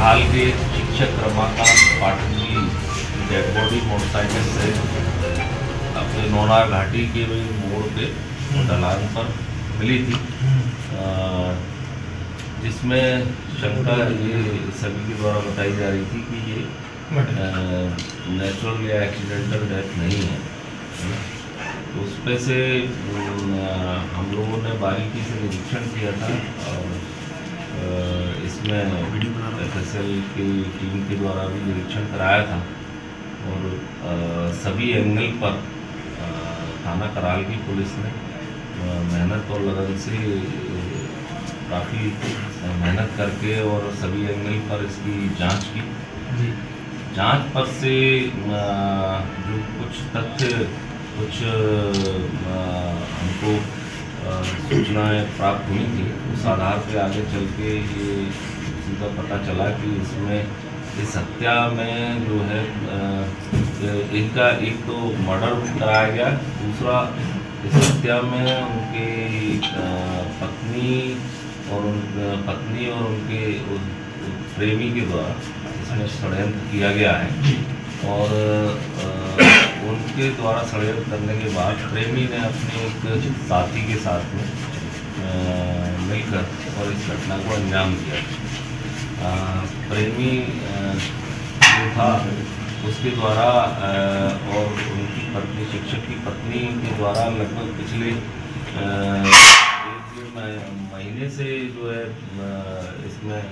करहाल के शिक्षक रमाकांत पाठक की डेड बॉडी मोटरसाइकिल से अपने नौनार घाटी के मोड़ पे ढलान पर मिली थी, जिसमें शंका ये सभी के द्वारा बताई जा रही थी कि ये नेचुरल या एक्सीडेंटल डेथ नहीं है। तो उस पे से हम लोगों ने बारीकी से निरीक्षण किया था और इसमें FSL की टीम के द्वारा भी निरीक्षण कराया था और सभी एंगल पर थाना कराल की पुलिस ने मेहनत और लगन से काफ़ी मेहनत करके और सभी एंगल पर इसकी जांच की। जांच पर से जो कुछ तथ्य कुछ हमको सूचनाएं प्राप्त हुई थी, उस आधार पे आगे चल के ये सीधा पता चला कि इसमें इस हत्या में जो है इनका एक तो मर्डर कराया गया, दूसरा इस हत्या में उनके पत्नी और उनके प्रेमी के द्वारा इसमें षड्यंत्र किया गया है और उनके द्वारा षड्यंत्र करने के बाद प्रेमी ने अपने एक साथी के साथ में मिलकर और इस घटना को अंजाम दिया। प्रेमी जो था उसके द्वारा और उनकी पत्नी शिक्षक की पत्नी के द्वारा लगभग पिछले 1 महीने से जो है इसमें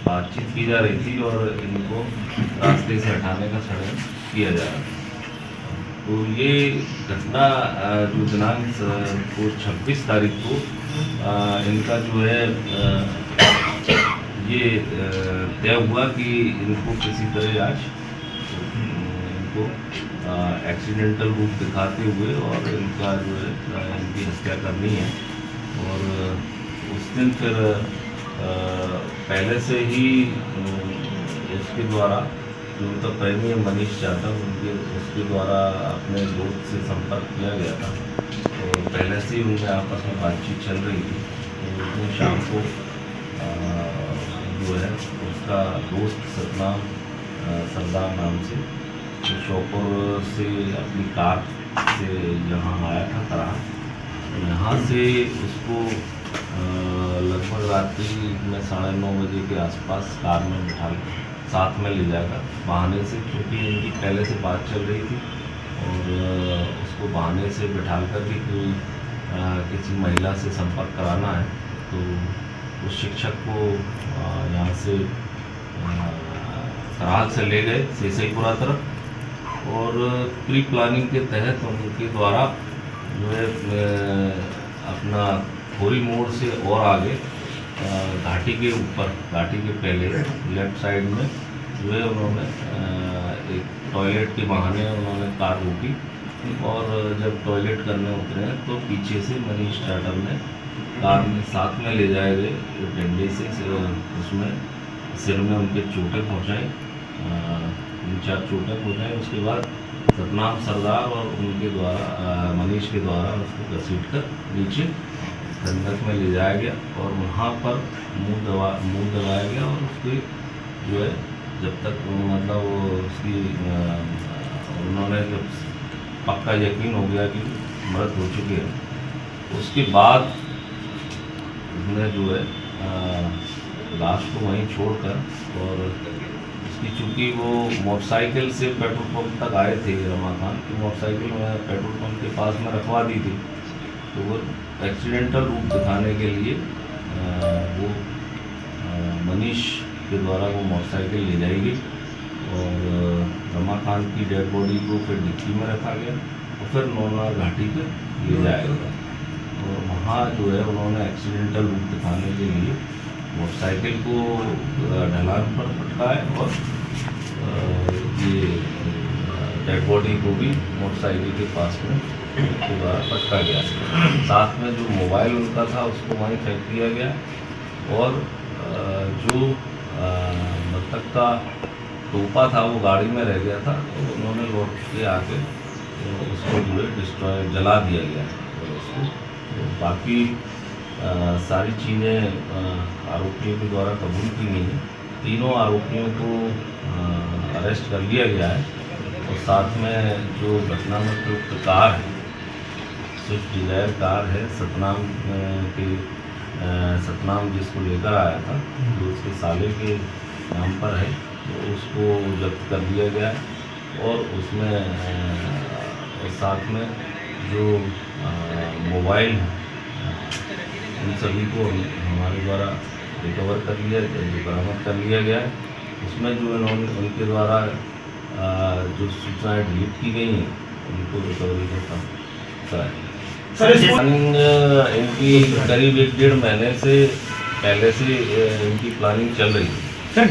बातचीत की जा रही थी और इनको रास्ते से हटाने का षड्यंत्र किया जा रहा था। तो ये घटना जो दिनांक को 26 तारीख को इनका जो है ये तय हुआ कि इनको किसी तरह आज इनको एक्सीडेंटल रूप दिखाते हुए और इनका जो है इनकी हत्या करनी है। और उस दिन फिर पहले से ही उसके द्वारा जो उनका प्रेमी मनीष यादव उसके द्वारा अपने दोस्त से संपर्क किया गया था, तो पहले से ही उनमें आपस में बातचीत चल रही थी। तो उस दिन शाम को जो है उसका दोस्त सतनाम सरदार नाम से तो शोपुर से अपनी कार से यहाँ आया था कराल। यहाँ से उसको लगभग रात्रि में 9:30 बजे के आसपास कार में बिठा साथ में ले जाकर बहाने से, क्योंकि इनकी पहले से बात चल रही थी और उसको बहाने से बिठा कर भी कोई किसी महिला से संपर्क कराना है, तो उस शिक्षक को यहाँ से कराल से ले गए सेसईपुरा तरफ और प्री प्लानिंग के तहत उनके द्वारा जो है अपना खोरी मोड़ से और आगे घाटी के ऊपर, घाटी के पहले लेफ्ट साइड में जो है उन्होंने एक टॉयलेट के बहाने उन्होंने कार रोकी और जब टॉयलेट करने उतरे तो पीछे से मनीष यादव ने कार में साथ में ले जाए गए डंडे से उसमें सिर में उनके चोटें पहुँचाई, 3-4 चोटें पहुँचाई। उसके बाद सतनाम सरदार और उनके द्वारा मनीष के द्वारा उसको घसीट कर नीचे गंडक में ले जाया गया और वहाँ पर मुंह दबाया गया और उसके जो है जब तक मतलब उसकी उन्होंने जब पक्का यकीन हो गया कि मृत हो चुके हैं, उसके बाद उसने जो है लाश को वहीं छोड़कर और उसकी चूँकि वो मोटरसाइकिल से पेट्रोल पंप तक आए थे, रमाकांत की मोटरसाइकिल में पेट्रोल पंप के पास में रखवा दी थी, तो वो एक्सीडेंटल रूप दिखाने के लिए वो मनीष के द्वारा वो मोटरसाइकिल ले जाई गई और रमाकांत की डेड बॉडी को फिर डिक्की में रखा गया और फिर नौनार घाटी पे ले जाया गया और वहाँ जो है उन्होंने एक्सीडेंटल रूप दिखाने के लिए मोटरसाइकिल को ढलान पर पटकाया और ये डेड बॉडी को भी मोटरसाइकिल के पास में के द्वारा पटका गया। साथ में जो मोबाइल उनका था उसको वहीं फेंक दिया गया और जो मृतक का टोपा था वो गाड़ी में रह गया था, तो उन्होंने लौट के आके उसको जो है डिस्ट्रॉय जला दिया गया और उसको तो बाकी सारी चीज़ें आरोपियों के द्वारा कबूल की गई हैं। तीनों आरोपियों को अरेस्ट कर लिया गया है और साथ में जो घटना में प्रयुक्त कार है, स्विफ्ट डिजायर कार है, सतनाम जिसको लेकर आया था, जो उसके साले के नाम पर है, तो उसको जब्त कर लिया गया है। और उसमें और साथ में जो मोबाइल है, उन सभी को हमारे द्वारा रिकवर कर लिया, बरामद कर लिया गया है। उसमें जो इन्होंने उनके द्वारा जो सूचनाएँ डिलीट की गई हैं, उनको रिकवरी का काम कराया। प्लानिंग इनकी करीब 1-1.5 महीने से पहले से इनकी प्लानिंग चल रही है।